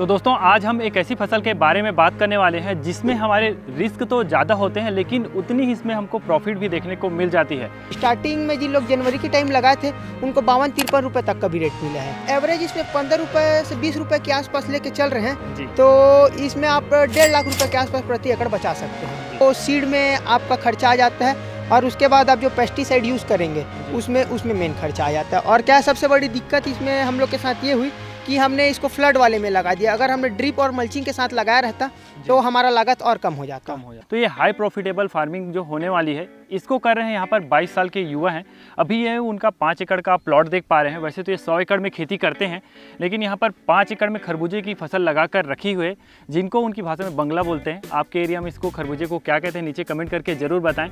तो दोस्तों आज हम एक ऐसी फसल के बारे में बात करने वाले हैं जिसमें हमारे रिस्क तो ज़्यादा होते हैं लेकिन उतनी ही इसमें हमको प्रॉफिट भी देखने को मिल जाती है। स्टार्टिंग में जिन लोग जनवरी के टाइम लगाए थे उनको 52-53 रुपए तक का भी रेट मिला है। एवरेज इसमें 15 रुपए से 20 रुपए के आसपास लेके चल रहे हैं, तो इसमें आप 1.5 लाख रुपए के आसपास प्रति एकड़ बचा सकते हैं। तो सीड में आपका खर्चा आ जाता है और उसके बाद आप जो पेस्टिसाइड यूज़ करेंगे उसमें मेन खर्चा आ जाता है। और क्या सबसे बड़ी दिक्कत इसमें हम लोग के साथ ये हुई कि हमने इसको फ्लड वाले में लगा दिया। अगर हमने ड्रिप और मल्चिंग के साथ लगाया रहता तो हमारा लागत और कम हो जाता। तो ये हाई प्रॉफिटेबल फार्मिंग जो होने वाली है इसको कर रहे हैं यहाँ पर 22 साल के युवा हैं। अभी ये उनका 5 एकड़ का प्लॉट देख पा रहे हैं। वैसे तो ये 100 एकड़ में खेती करते हैं लेकिन यहाँ पर 5 एकड़ में खरबूजे की फसल लगा कर रखी हुई है, जिनको उनकी भाषा में बंगला बोलते हैं। आपके एरिया में इसको खरबूजे को क्या कहते हैं नीचे कमेंट करके ज़रूर बताएं।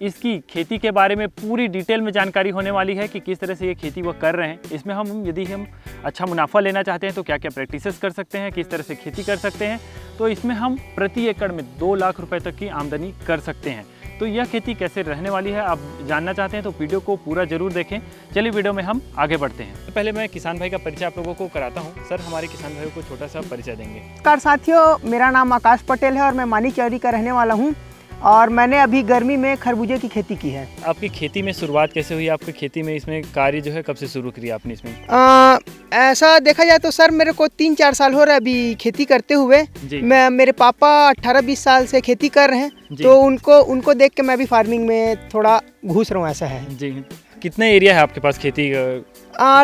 इसकी खेती के बारे में पूरी डिटेल में जानकारी होने वाली है कि किस तरह से ये खेती वो कर रहे हैं। इसमें यदि हम अच्छा मुनाफा लेना चाहते हैं तो क्या क्या प्रैक्टिसेस कर सकते हैं, किस तरह से खेती कर सकते हैं, तो इसमें हम प्रति एकड़ में 2 लाख रुपए तक की आमदनी कर सकते हैं। तो यह खेती कैसे रहने वाली है आप जानना चाहते हैं तो वीडियो को पूरा जरूर देखें। चलिए वीडियो में हम आगे बढ़ते हैं। पहले मैं किसान भाई का परिचय आप लोगों को कराता हूं। सर हमारे किसान भाइयों को छोटा सा परिचय देंगे। नमस्कार साथियों, मेरा नाम आकाश पटेल है और मैं मानी चौरी का रहने वाला हूँ और मैंने अभी गर्मी में खरबूजे की खेती की है। आपकी खेती में शुरुआत कैसे हुई? आपकी खेती में इसमें कार्य जो है कब से शुरू किया आपने इसमें? ऐसा देखा जाए तो सर मेरे को 3-4 साल हो रहा है अभी खेती करते हुए। मेरे पापा 18-20 साल से खेती कर रहे हैं, तो उनको देख के मैं भी फार्मिंग में थोड़ा घुस रहा हूँ। ऐसा है जी। कितने एरिया है आपके पास खेती?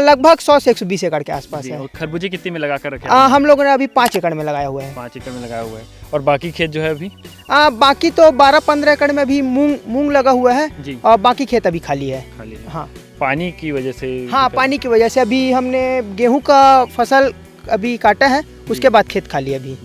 लगभग 100 से 120 एकड़ के आसपास है। और खरबूजे कितने में लगा कर रखे? हम लोगों ने अभी 5 एकड़ में लगाया हुआ है। 5 एकड़ में लगाया हुआ है। और बाकी खेत जो है अभी? बाकी तो 12-15 एकड़ में अभी मूंग लगा हुआ है जी। और बाकी खेत अभी खाली है। हाँ, पानी की वजह से? हाँ, पानी की वजह से। अभी हमने गेहूं का फसल अभी काटा है, उसके बाद खेत खाली है अभी।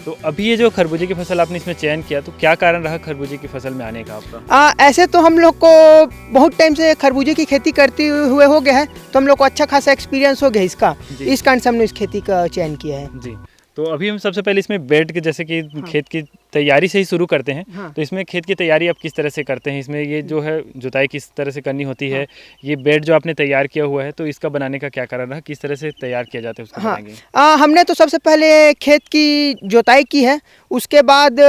तो अभी ये जो खरबूजे की फसल आपने इसमें चयन किया, तो क्या कारण रहा खरबूजे की फसल में आने का आपका? ऐसे तो हम लोग को बहुत टाइम से खरबूजे की खेती करते हुए हो गया है, तो हम लोग को अच्छा खासा एक्सपीरियंस हो गया इसका। इस कारण से हमने इस खेती का चयन किया है जी। तो अभी हम सबसे पहले इसमें बेड के जैसे कि खेत की तैयारी से ही शुरू करते हैं। तो इसमें खेत की तैयारी आप किस तरह से करते हैं? इसमें ये जो है जुताई किस तरह से करनी होती है? ये बेड जो आपने तैयार किया हुआ है तो इसका बनाने का क्या कारण रहा? किस तरह से तैयार किया जाता है उसको बताएंगे? हमने तो सबसे पहले खेत की जुताई की है। उसके बाद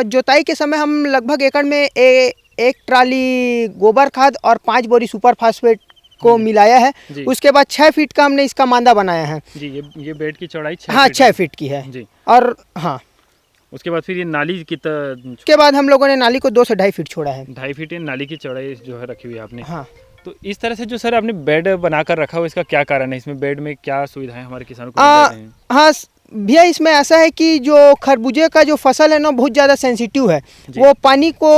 जुताई के समय हम लगभग एकड़ में 1 ट्राली गोबर खाद और 5 बोरी सुपर फास्फेट को मिलाया है। उसके बाद 6 फीट का हमने इसका मांदा बनाया है जी। ये बेड की चौड़ाई 6 फीट की है जी। और उसके बाद फिर ये नाली की उसके बाद हम लोगों ने नाली को 2 से 2.5 फीट छोड़ा है। 2.5 फीट नाली की चौड़ाई जो है रखी हुई है आपने। हाँ। तो इस तरह से जो सर आपने बेड बनाकर रखा हुआ, इसका क्या कारण है? इसमें बेड में क्या सुविधाएं हमारे किसानों को मिल रही हैं? हाँ भैया, इसमें ऐसा है कि जो खरबूजे का जो फसल है ना बहुत ज़्यादा सेंसिटिव है। वो पानी को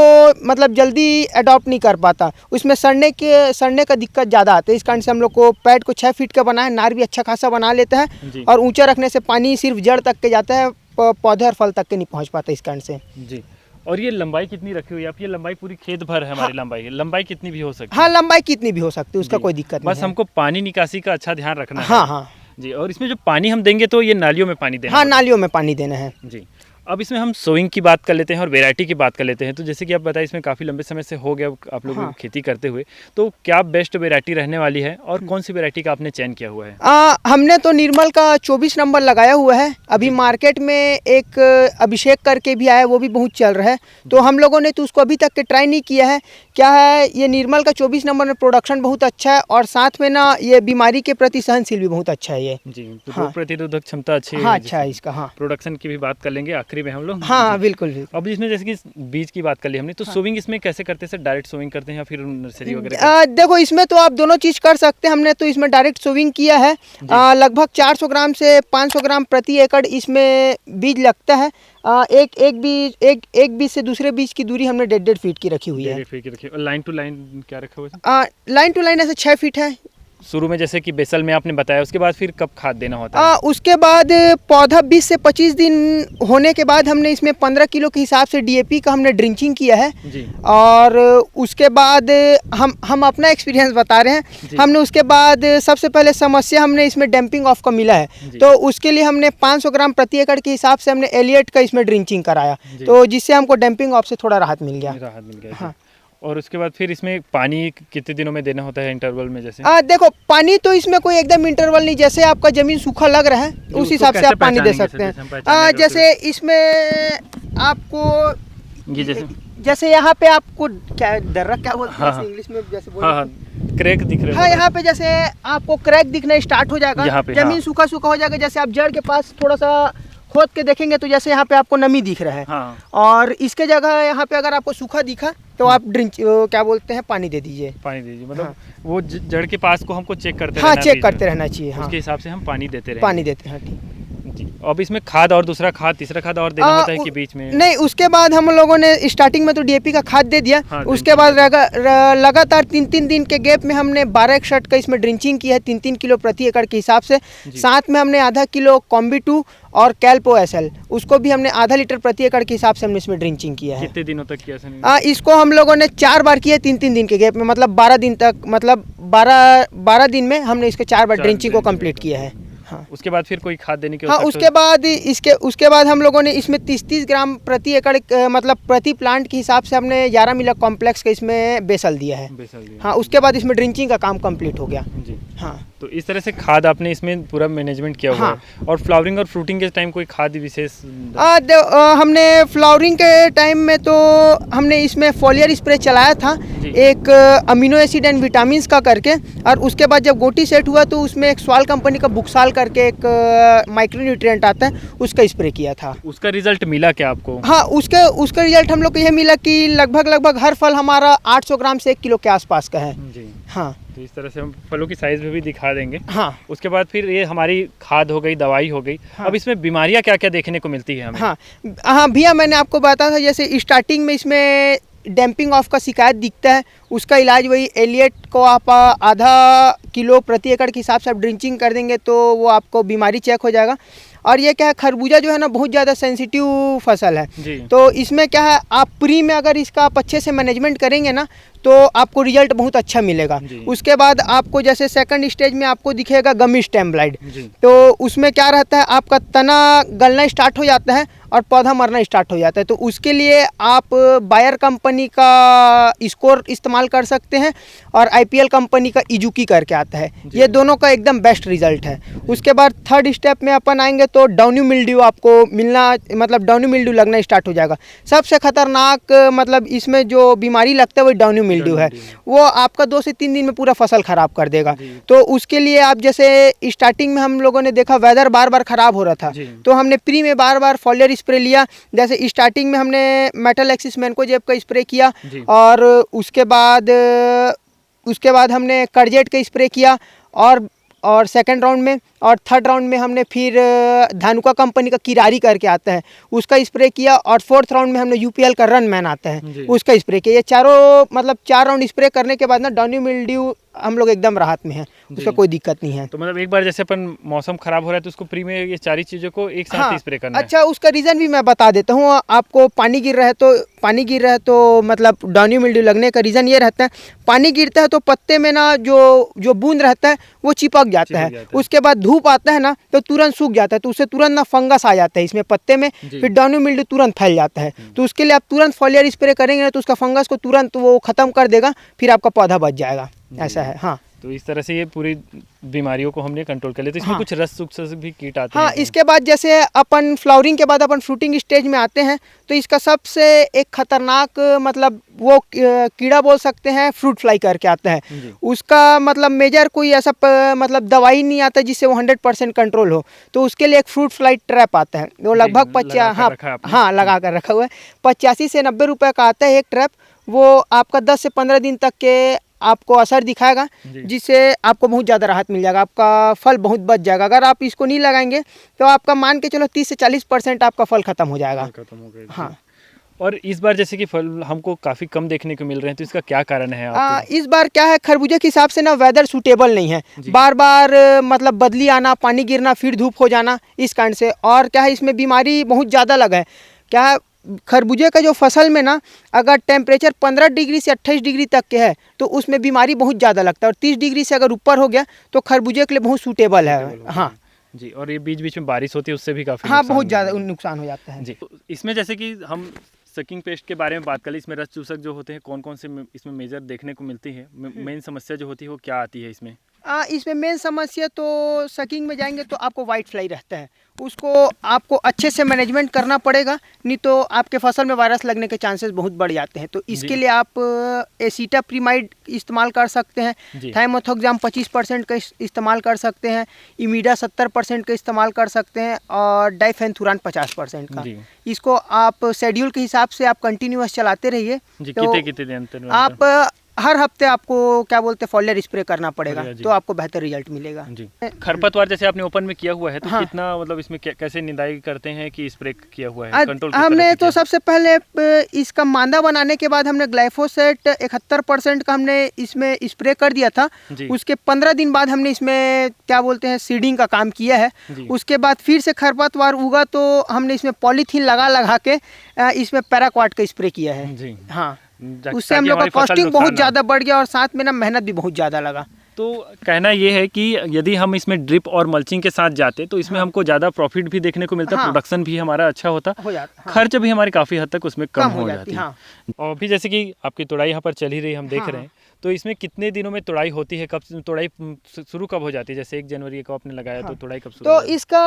मतलब जल्दी अडॉप्ट नहीं कर पाता, उसमें सड़ने का दिक्कत ज़्यादा आता है। इस कारण से हम लोग को पैड को 6 फीट का बना है। नार भी अच्छा खासा बना लेता है और ऊंचा रखने से पानी सिर्फ जड़ तक के जाता है, पौधे और फल तक के नहीं पहुँच पाता इस कारण से जी। और ये लंबाई कितनी रखी हुई है आप? ये लंबाई पूरी खेत भर है हमारी। लंबाई कितनी भी हो सकती है? हाँ, लंबाई कितनी भी हो सकती है, उसका कोई दिक्कत नहीं। बस हमको पानी निकासी का अच्छा ध्यान रखना है। हाँ जी। और इसमें जो पानी हम देंगे तो ये नालियों में पानी देना? हाँ, नालियों में पानी देना है जी। अब इसमें हम सोइंग की बात कर लेते हैं और वैरायटी की बात कर लेते हैं। तो जैसे कि आप बताइए इसमें काफ़ी लंबे समय से हो गया आप लोगों की खेती करते हुए, तो क्या बेस्ट वैरायटी रहने वाली है और कौन सी वैरायटी का आपने चयन किया हुआ है? हमने तो निर्मल का 24 नंबर लगाया हुआ है। अभी मार्केट में एक अभिषेक करके भी आया, वो भी बहुत चल रहा है, तो हम लोगों ने तो उसको अभी तक के ट्राई नहीं किया है। क्या है, ये निर्मल का 24 नंबर में प्रोडक्शन बहुत अच्छा है और साथ में ना ये बीमारी के प्रति सहनशील भी बहुत अच्छा है ये जी। रोग प्रतिरोधक क्षमता अच्छी है। हाँ, अच्छा है इसका। हाँ, प्रोडक्शन की भी बात कर लेंगे आखिरी में हम लोग। हाँ बिल्कुल। अब इसमें जैसे कि बीज की बात कर ली हमने, तो सोविंग इसमें कैसे करते हैं सर? डायरेक्ट सोविंग करते हैं या फिर नर्सरी वगैरह? देखो, इसमें तो आप दोनों चीज़ कर सकते हैं। हमने तो इसमें डायरेक्ट सोविंग किया है। लगभग 400 ग्राम से 500 ग्राम प्रति एकड़ इसमें बीज लगता है। एक बीज से दूसरे बीज की दूरी हमने 1.5 फीट की रखी हुई है। 1.5 फीट की रखी। और लाइन टू लाइन क्या रखा हुआ है? लाइन टू लाइन ऐसे 6 फीट है। शुरू में जैसे कि बेसल में आपने बताया, उसके बाद फिर कब खाद देना होता है? उसके बाद पौधा 20 से 25 दिन होने के बाद हमने इसमें 15 किलो के हिसाब से DAP का हमने ड्रिंचिंग किया है जी। और उसके बाद हम अपना एक्सपीरियंस बता रहे हैं। हमने उसके बाद सबसे पहले समस्या हमने इसमें डैम्पिंग ऑफ का मिला है, तो उसके लिए हमने 500 ग्राम प्रति एकड़ के हिसाब से हमने एलियट का इसमें ड्रिंचिंग कराया, तो जिससे हमको डैम्पिंग ऑफ से थोड़ा राहत मिल गया। हाँ। और उसके बाद फिर इसमें पानी कितने दिनों में देना होता है इंटरवल में जैसे? देखो पानी तो इसमें कोई एकदम इंटरवल नहीं, जैसे आपका ज़मीन सूखा लग रहा है उस हिसाब से आप पानी दे सकते हैं। जैसे इसमें आपको ये जैसे यहाँ पे आपको क्या दर्रा क्या बोलते हैं इंग्लिश में, जैसे क्रैक दिख रहे हैं। हाँ, यहाँ पे जैसे आपको क्रैक दिखना स्टार्ट हो जाएगा, जमीन सूखा सूखा हो जाएगा। जैसे आप जड़ के पास थोड़ा सा खोद के देखेंगे तो जैसे यहाँ पे आपको नमी दिख रहा है। हाँ। और इसके जगह यहाँ पे अगर आपको सूखा दिखा तो आप क्या बोलते हैं पानी दे दीजिए। मतलब हाँ। वो जड़ के पास को हमको चेक करते हाँ, चेक करते रहना चाहिए। हाँ, उसके हिसाब से हम पानी देते हैं। ठीक जी। अब इसमें खाद और दूसरा खाद तीसरा खाद और देना होता है कि बीच में? नहीं, उसके बाद हम लोगों ने स्टार्टिंग में तो डीएपी का खाद दे दिया। हाँ, उसके बाद लगातार 3-3 दिन के गैप में हमने 12 का इसमें ड्रिंचिंग की है 3-3 किलो प्रति एकड़ के हिसाब से। साथ में हमने आधा किलो कॉम्बी-2 और कैल्पो SL उसको भी हमने आधा लीटर प्रति एकड़ के हिसाब से हमने इसमें ड्रिंचिंग किया है। कितने दिनों तक किया? इसको हम लोगों ने 4 बार किया 3-3 दिन के गैप में, मतलब 12 दिन तक, मतलब 12 दिन में हमने इसके 4 बार ड्रिंचिंग को कंप्लीट किया है। हाँ। उसके बाद फिर कोई खाद देने की? हाँ, उसके बाद हम लोगों ने इसमें 30 ग्राम प्रति एकड़ मतलब प्रति प्लांट के हिसाब से हमने 11 मिला कॉम्प्लेक्स का इसमें बेसल दिया है। हाँ, उसके बाद इसमें ड्रिंचिंग का काम कंप्लीट हो गया जी। हाँ, तो इस तरह से खाद आपने इसमें पूरा मैनेजमेंट किया हुआ है। और फ्लावरिंग और फ्रूटिंग के टाइम कोई खाद विशेष? हमने फ्लावरिंग के टाइम में तो हमने इसमें फोलियर स्प्रे चलाया था, एक अमीनो एसिड एंड विटामिन का करके। और उसके बाद जब गोटी सेट हुआ तो उसमें एक स्वाल कंपनी का बुक्साल करके एक माइक्रोन्यूट्रिएंट आता है, उसका स्प्रे किया था। उसका रिजल्ट मिला क्या आपको? हाँ, उसका रिजल्ट हम लोग को यह मिला कि लगभग हर फल हमारा 800 ग्राम से 1 किलो के आसपास का है जी। हाँ, तो इस तरह से हम फलों की साइज भी दिखा देंगे। हाँ, उसके बाद फिर ये हमारी खाद हो गई, दवाई हो गई। हाँ। अब इसमें बीमारियां क्या क्या देखने को मिलती है हमें? हाँ भैया, मैंने आपको बताया था जैसे स्टार्टिंग में इसमें डैम्पिंग ऑफ का शिकायत दिखता है, उसका इलाज वही एलियट को आप आधा किलो प्रति एकड़ के हिसाब से आप ड्रिंचिंग कर देंगे तो वो आपको बीमारी चेक हो जाएगा। और ये क्या है, खरबूजा जो है ना बहुत ज़्यादा सेंसिटिव फसल है जी। तो इसमें क्या है, आप प्री में अगर इसका आप अच्छे से मैनेजमेंट करेंगे ना तो आपको रिजल्ट बहुत अच्छा मिलेगा। उसके बाद आपको जैसे सेकंड स्टेज में आपको दिखेगा गमी स्टेम ब्लाइट, तो उसमें क्या रहता है, आपका तना गलना स्टार्ट हो जाता है और पौधा मरना स्टार्ट हो जाता है। तो उसके लिए आप बायर कंपनी का स्कोर इस्तेमाल कर सकते हैं और IPL कंपनी का इजुकी करके आता है, ये दोनों का एकदम बेस्ट रिजल्ट है। उसके बाद थर्ड स्टेप में अपन आएंगे तो डाउनी मिल्ड्यू आपको मिलना, मतलब डाउनी मिल्ड्यू लगना स्टार्ट हो जाएगा। सबसे खतरनाक मतलब इसमें जो बीमारी लगता है वो डाउनी मिल्ड्यू है, वो आपका 2 से 3 दिन में पूरा फसल खराब कर देगा। तो उसके लिए आप जैसे स्टार्टिंग में हम लोगों ने देखा वेदर बार बार खराब हो रहा था, तो हमने प्री में बार बार फॉलियर स्प्रे लिया। जैसे स्टार्टिंग में हमने मेटल एक्सिस मैनकोजेब का स्प्रे किया और उसके बाद हमने करजेट का स्प्रे किया और सेकंड राउंड में, और थर्ड राउंड में हमने फिर धानुका कंपनी का किरारी करके आता है उसका स्प्रे किया, और फोर्थ राउंड में हमने UPL का रन मैन आता है उसका स्प्रे किया। ये चारों मतलब 4 राउंड स्प्रे करने के बाद ना डाउनी मिल्ड्यू हम लोग एकदम राहत में हैं, उसका कोई दिक्कत नहीं है। तो मतलब एक बार जैसे अपन मौसम खराब हो रहा है तो उसको प्री में ये सारी चीज़ों को एक साथ स्प्रे करना है। अच्छा, उसका रीज़न भी मैं बता देता हूँ आपको। पानी गिर रहा है तो मतलब डाउनी मिल्ड्यू लगने का रीज़न ये रहता है, पानी गिरता है तो पत्ते में ना जो बूंद रहता है वो चिपक जाता है। उसके बाद धूप आता है ना तो तुरंत सूख जाता है, तो उससे तुरंत ना फंगस आ जाता है इसमें पत्ते में, फिर डाउनी मिल्ड्यू तुरंत फैल जाता है। तो उसके लिए आप तुरंत फॉलियर स्प्रे करेंगे ना तो उसका फंगस को तुरंत वो ख़त्म कर देगा, फिर आपका पौधा बच जाएगा। ऐसा है। हाँ, तो इस तरह से ये पूरी बीमारियों को हमने कंट्रोल कर लिया। तो इसमें कुछ रस से भी कीट आते हैं। हाँ, इसके बाद जैसे अपन फ्लावरिंग के बाद अपन फ्रूटिंग स्टेज में आते हैं तो इसका सबसे एक खतरनाक मतलब वो कीड़ा बोल सकते हैं, फ्रूट फ्लाई करके आता है। उसका मतलब मेजर कोई ऐसा मतलब दवाई नहीं आता जिससे वो 100% कंट्रोल हो, तो उसके लिए एक फ्रूट फ्लाई ट्रैप आता है, वो लगभग लगा कर रखा हुआ है, 85 से 90 रुपये का आता है एक ट्रैप। वो आपका 10 से 15 दिन तक के आपको असर दिखाएगा, जिससे आपको बहुत ज़्यादा राहत मिल जाएगा, आपका फल बहुत बच जाएगा। अगर आप इसको नहीं लगाएंगे तो आपका मान के चलो 30 से 40% आपका फल खत्म हो जाएगा। हाँ, और इस बार जैसे कि फल हमको काफ़ी कम देखने को मिल रहे हैं, तो इसका क्या कारण है? इस बार क्या है, खरबूजे के हिसाब से ना वेदर सूटेबल नहीं है, बार बार मतलब बदली आना, पानी गिरना, फिर धूप हो जाना, इस कारण से। और क्या है, इसमें बीमारी बहुत ज़्यादा लगा है। क्या है, खरबूजे का जो फसल में ना अगर टेम्परेचर 15 डिग्री से 28 डिग्री तक के है तो उसमें बीमारी बहुत ज़्यादा लगता है, और 30 डिग्री से अगर ऊपर हो गया तो खरबूजे के लिए बहुत सूटेबल है। हाँ जी, और ये बीच बीच में बारिश होती है उससे भी काफ़ी बहुत ज़्यादा नुकसान हो जाता है जी। इसमें जैसे कि हम सकिंग पेस्ट के बारे में बात करें, इसमें रस चूसक जो होते हैं कौन कौन से इसमें मेजर देखने को मिलती है, मेन समस्या जो होती है वो क्या आती है इसमें? इसमें मेन समस्या तो सकिंग में जाएंगे तो आपको वाइट फ्लाई रहता है, उसको आपको अच्छे से मैनेजमेंट करना पड़ेगा, नहीं तो आपके फसल में वायरस लगने के चांसेस बहुत बढ़ जाते हैं। तो इसके लिए आप एसिटाप्रिमाइड इस्तेमाल कर सकते हैं, थाइमोथोक्साम 25% का इस्तेमाल कर सकते हैं, इमीडा 70% का इस्तेमाल कर सकते हैं और डाइफेंथुरान 50% का। इसको आप शेड्यूल के हिसाब से आप कंटिन्यूअस चलाते रहिए। तो कितने आप हर हफ्ते आपको क्या बोलते हैं फॉलियर स्प्रे करना पड़ेगा, तो आपको बेहतर रिजल्ट मिलेगा। जी। खरपतवार जैसे आपने ओपन में किया हुआ है तो हाँ। कितना मतलब इसमें कैसे निदाई करते हैं कि स्प्रे किया हुआ है, कंट्रोल हमने तो सबसे पहले इसका मांदा बनाने के बाद हमने ग्लाइफोसेट 71% का हमने इसमें स्प्रे कर दिया था। उसके 15 दिन बाद हमने इसमें क्या बोलते हैं सीडिंग का काम किया है। उसके बाद फिर से खरपतवार उगा तो हमने इसमें पॉलीथीन लगा के इसमें पैराक्वाट का स्प्रे किया है। हाँ, उससे हम लोग का कॉस्टिंग बहुत ज़्यादा बढ़ गया और साथ में ना मेहनत भी बहुत ज़्यादा लगा। तो कहना ये है कि यदि हम इसमें ड्रिप और मल्चिंग के साथ जाते तो इसमें हमको ज़्यादा प्रॉफिट भी देखने को मिलता, प्रोडक्शन भी हमारा अच्छा होता, खर्च भी हमारी काफ़ी हद तक उसमें कम हो जाती है। और भी जैसे कि आपकी तुड़ाई यहाँ पर चल ही रही हम देख रहे हैं, तो इसमें कितने दिनों में तुड़ाई होती है, कब तुड़ाई शुरू कब हो जाती है? जैसे 1 जनवरी को आपने लगाया तो तुड़ाई कब शुरू? तो इसका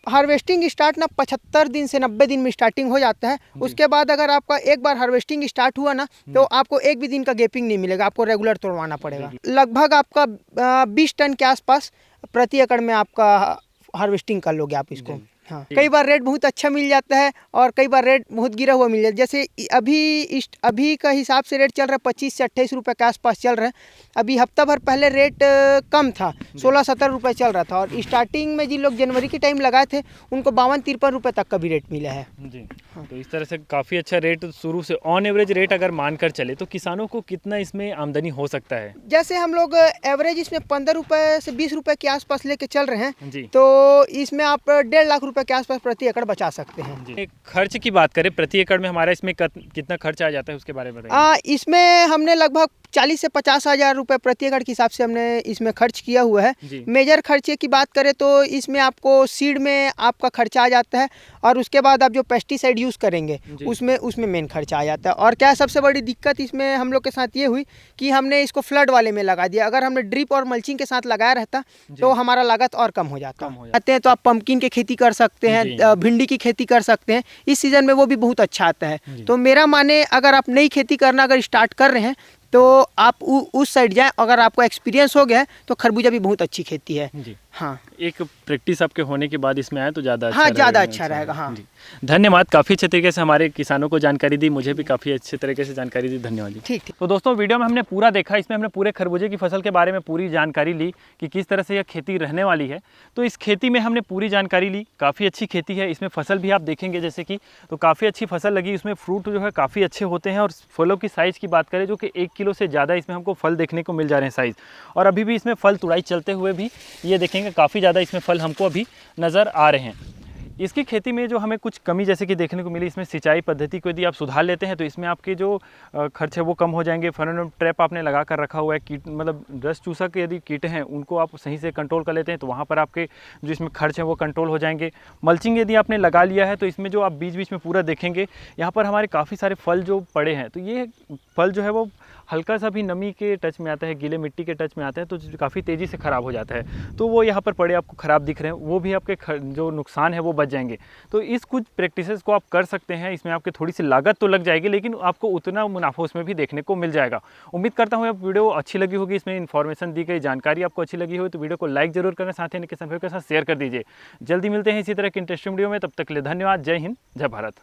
हार्वेस्टिंग स्टार्ट ना 75 दिन से 90 दिन में स्टार्टिंग हो जाता है। उसके बाद अगर आपका एक बार हार्वेस्टिंग स्टार्ट हुआ ना तो आपको एक भी दिन का गैपिंग नहीं मिलेगा, आपको रेगुलर तोड़वाना पड़ेगा। लगभग आपका 20 टन के आसपास प्रति एकड़ में आपका हार्वेस्टिंग कर लोगे आप इसको। हाँ, कई बार रेट बहुत अच्छा मिल जाता है और कई बार रेट बहुत गिरा हुआ मिल जाता है। जैसे अभी का हिसाब से रेट चल रहा है 25 से 28 रुपये के आसपास चल रहा है। अभी हफ्ता भर पहले रेट कम था, 16-17 रुपये चल रहा था। और स्टार्टिंग में जिन लोग जनवरी के टाइम लगाए थे उनको 52-53 रुपये तक का भी रेट मिला है जी। हाँ। तो इस तरह से काफ़ी अच्छा रेट शुरू से ऑन एवरेज रेट अगर मानकर चले तो किसानों को कितना इसमें आमदनी हो सकता है? जैसे हम लोग एवरेज इसमें 15 रुपये से 20 रुपये के आसपास लेके चल रहे हैं, तो इसमें आप 1.5 लाख रुपए के आसपास प्रति एकड़ बचा सकते हैं। खर्च की बात करें प्रति एकड़ में हमारा इसमें कितना खर्च आ जाता है उसके बारे में बताइए। इसमें हमने लगभग 40 से 50 हज़ार रुपये प्रति एकड़ के हिसाब से हमने इसमें खर्च किया हुआ है। मेजर खर्चे की बात करें तो इसमें आपको सीड में आपका खर्चा आ जाता है और उसके बाद आप जो पेस्टिसाइड यूज़ करेंगे उसमें मेन खर्चा आ जाता है। और क्या सबसे बड़ी दिक्कत इसमें हम लोग के साथ ये हुई कि हमने इसको फ्लड वाले में लगा दिया। अगर हमने ड्रिप और मल्चिंग के साथ लगाया रहता तो हमारा लागत और कम हो जाता। आते हैं तो आप पम्पकिन की खेती कर सकते हैं, भिंडी की खेती कर सकते हैं, इस सीज़न में वो भी बहुत अच्छा आता है। तो मेरा माने अगर आप नई खेती करना अगर स्टार्ट कर रहे हैं तो आप उस साइड जाएं। अगर आपको एक्सपीरियंस हो गया है तो खरबूजा भी बहुत अच्छी खेती है जी। हाँ, एक प्रैक्टिस आपके होने के बाद इसमें आए तो ज़्यादा हाँ ज़्यादा अच्छा रहेगा। हाँ, धन्यवाद, काफ़ी अच्छे तरीके से हमारे किसानों को जानकारी दी, मुझे भी काफ़ी अच्छे तरीके से जानकारी दी, धन्यवाद जी। ठीक। तो दोस्तों वीडियो में हमने पूरा देखा, इसमें हमने पूरे खरबूजे की फसल के बारे में पूरी जानकारी ली कि किस तरह से यह खेती रहने वाली है। तो इस खेती में हमने पूरी जानकारी ली, काफ़ी अच्छी खेती है। इसमें फसल भी आप देखेंगे जैसे कि तो काफ़ी अच्छी फसल लगी, इसमें फ्रूट जो है काफ़ी अच्छे होते हैं। और फलों की साइज़ की बात करें जो कि 1 किलो से ज़्यादा इसमें हमको फल देखने को मिल जा रहे हैं साइज़। और अभी भी इसमें फल तुड़ाई चलते हुए भी ये देखेंगे काफ़ी ज़्यादा इसमें फल हमको अभी नज़र आ रहे हैं। इसकी खेती में जो हमें कुछ कमी जैसे कि देखने को मिली, इसमें सिंचाई पद्धति को यदि आप सुधार लेते हैं तो इसमें आपके जो खर्च है वो कम हो जाएंगे। फेरोमोन ट्रैप आपने लगा कर रखा हुआ है, कीट मतलब रस चूसक यदि कीट हैं उनको आप सही से कंट्रोल कर लेते हैं तो वहाँ पर आपके जो इसमें खर्च है वो कंट्रोल हो जाएंगे। मल्चिंग यदि आपने लगा लिया है तो इसमें जो आप बीच बीच में पूरा देखेंगे यहाँ पर हमारे काफ़ी सारे फल जो पड़े हैं, तो ये फल जो है वो हल्का सा भी नमी के टच में आता है, गीले मिट्टी के टच में आता है तो काफ़ी तेज़ी से ख़राब हो जाता है। तो वो यहाँ पर पड़े आपको ख़राब दिख रहे हैं, वो भी आपके जो नुकसान है वो बच जाएंगे। तो इस कुछ प्रैक्टिसेस को आप कर सकते हैं, इसमें आपके थोड़ी सी लागत तो लग जाएगी लेकिन आपको उतना मुनाफा उसमें भी देखने को मिल जाएगा। उम्मीद करता हूँ आप वीडियो अच्छी लगी होगी, इसमें इन्फॉर्मेशन दी गई जानकारी आपको अच्छी लगी हो तो वीडियो को लाइक जरूर करें, साथ ही किसान भाइयों के साथ शेयर कर दीजिए। जल्दी मिलते हैं इसी तरह की इंटरेस्टिंग वीडियो में, तब तक के लिए धन्यवाद। जय हिंद, जय भारत।